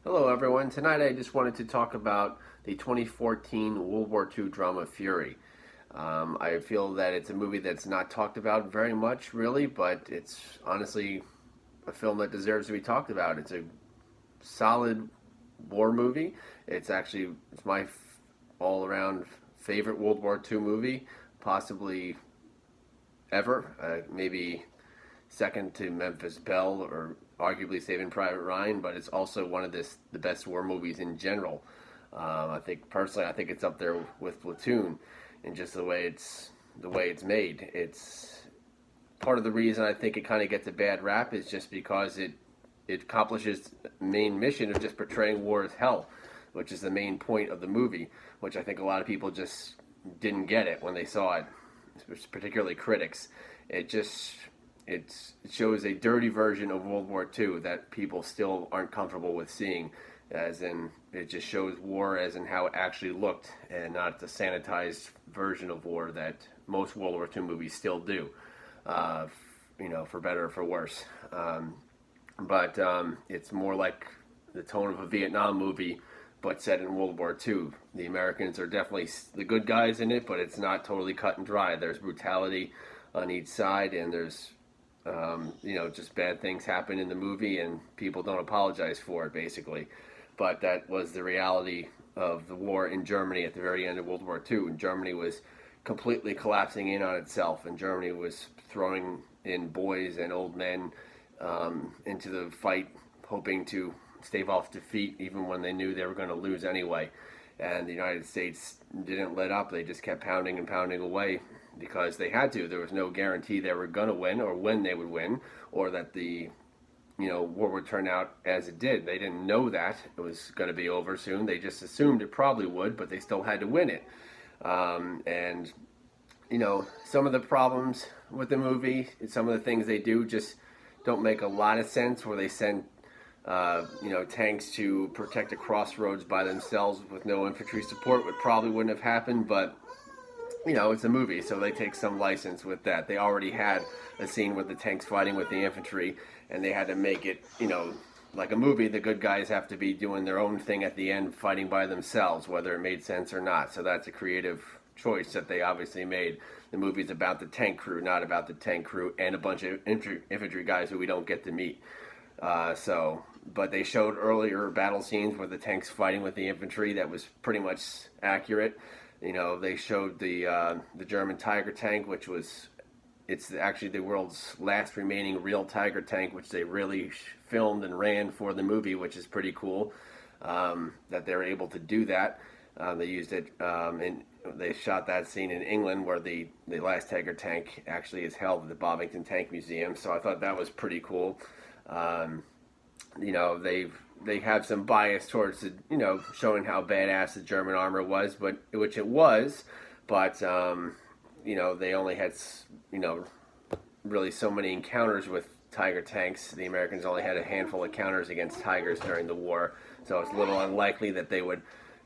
Hello, everyone. Tonight I just wanted to talk about the 2014 World War II drama Fury. I feel that it's a movie that's not talked about very much, really, but it's honestly a film that deserves to be talked about. It's a solid war movie. It's my all-around favorite World War II movie, possibly ever. Maybe second to Memphis Belle or arguably Saving Private Ryan, but it's also one of the best war movies in general. I think personally, I think it's up there with Platoon, and just the way it's made. It's part of the reason I think it kind of gets a bad rap is just because it accomplishes the main mission of just portraying war as hell, which is the main point of the movie, which I think a lot of people just didn't get it when they saw it, particularly critics. It just it shows a dirty version of World War II that people still aren't comfortable with seeing, as in it just shows war as in how it actually looked and not the sanitized version of war that most World War II movies still do, for better or for worse. But it's more like the tone of a Vietnam movie, but set in World War II. The Americans are definitely the good guys in it, but it's not totally cut and dry. There's brutality on each side, and there's just bad things happen in the movie, and people don't apologize for it, basically. But that was the reality of the war in Germany at the very end of World War II. And Germany was completely collapsing in on itself, and Germany was throwing in boys and old men into the fight, hoping to stave off defeat, even when they knew they were going to lose anyway. And the United States didn't let up. They just kept pounding and pounding away because they had to. There was no guarantee they were going to win or when they would win or that the war would turn out as it did. They didn't know that it was going to be over soon. They just assumed it probably would, but they still had to win it. And some of the problems with the movie, some of the things they do just don't make a lot of sense, where they send tanks to protect a crossroads by themselves with no infantry support, would probably wouldn't have happened, but it's a movie, so they take some license with that. They already had a scene with the tanks fighting with the infantry, and they had to make it, like a movie. The good guys have to be doing their own thing at the end, fighting by themselves, whether it made sense or not. So that's a creative choice that they obviously made. The movie's about the tank crew, not about the tank crew and a bunch of infantry guys who we don't get to meet. But they showed earlier battle scenes with the tanks fighting with the infantry that was pretty much accurate. They showed the German Tiger tank, which it's actually the world's last remaining real Tiger tank, which they really filmed and ran for the movie, which is pretty cool that they were able to do that. They used it, and they shot that scene in England, where the last Tiger tank actually is held at the Bovington Tank Museum. So I thought that was pretty cool. They have some bias towards showing how badass the German armor was, which it was, but they only had really so many encounters with Tiger tanks. The Americans only had a handful of encounters against Tigers during the war, so it's a little unlikely that they would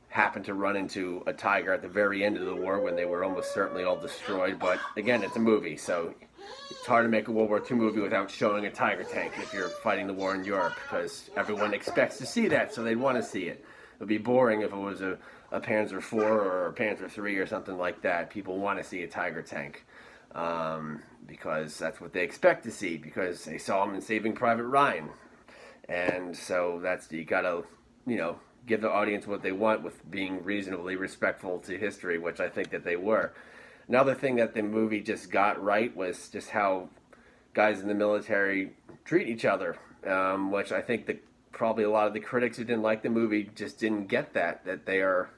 happen to run into a Tiger at the very end of the war when they were almost certainly all destroyed. But again, it's a movie, so it's hard to make a World War II movie without showing a Tiger tank if you're fighting the war in Europe, because everyone expects to see that, so they'd want to see it. It would be boring if it was a Panzer IV or a Panzer III or something like that. People want to see a Tiger tank because that's what they expect to see, because they saw him in Saving Private Ryan. And so you gotta, give the audience what they want with being reasonably respectful to history, which I think that they were. Another thing that the movie just got right was just how guys in the military treat each other, which I think that probably a lot of the critics who didn't like the movie just didn't get that they are,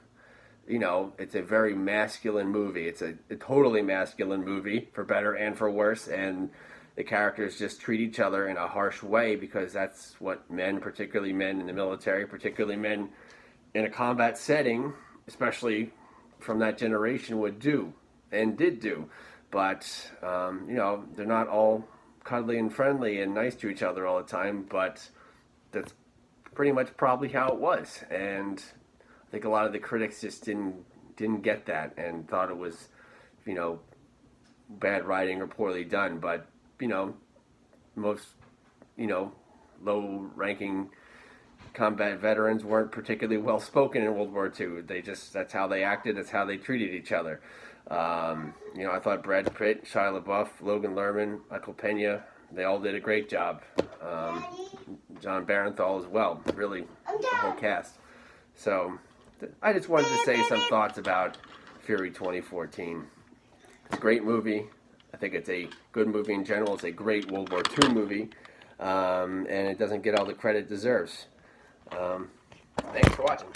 it's a very masculine movie. It's a totally masculine movie, for better and for worse, and the characters just treat each other in a harsh way because that's what men, particularly men in the military, particularly men in a combat setting, especially from that generation, would do and did do. But, they're not all cuddly and friendly and nice to each other all the time, but that's pretty much probably how it was. And I think a lot of the critics just didn't get that and thought it was, bad writing or poorly done. But most, low-ranking combat veterans weren't particularly well spoken in World War II. That's how they acted, that's how they treated each other. I thought Brad Pitt, Shia LaBeouf, Logan Lerman, Michael Pena, they all did a great job. John Barenthal as well, really, the whole cast. So, I just wanted to say some thoughts about Fury 2014. It's a great movie. I think it's a good movie in general. It's a great World War II movie. And it doesn't get all the credit it deserves. Thanks for watching.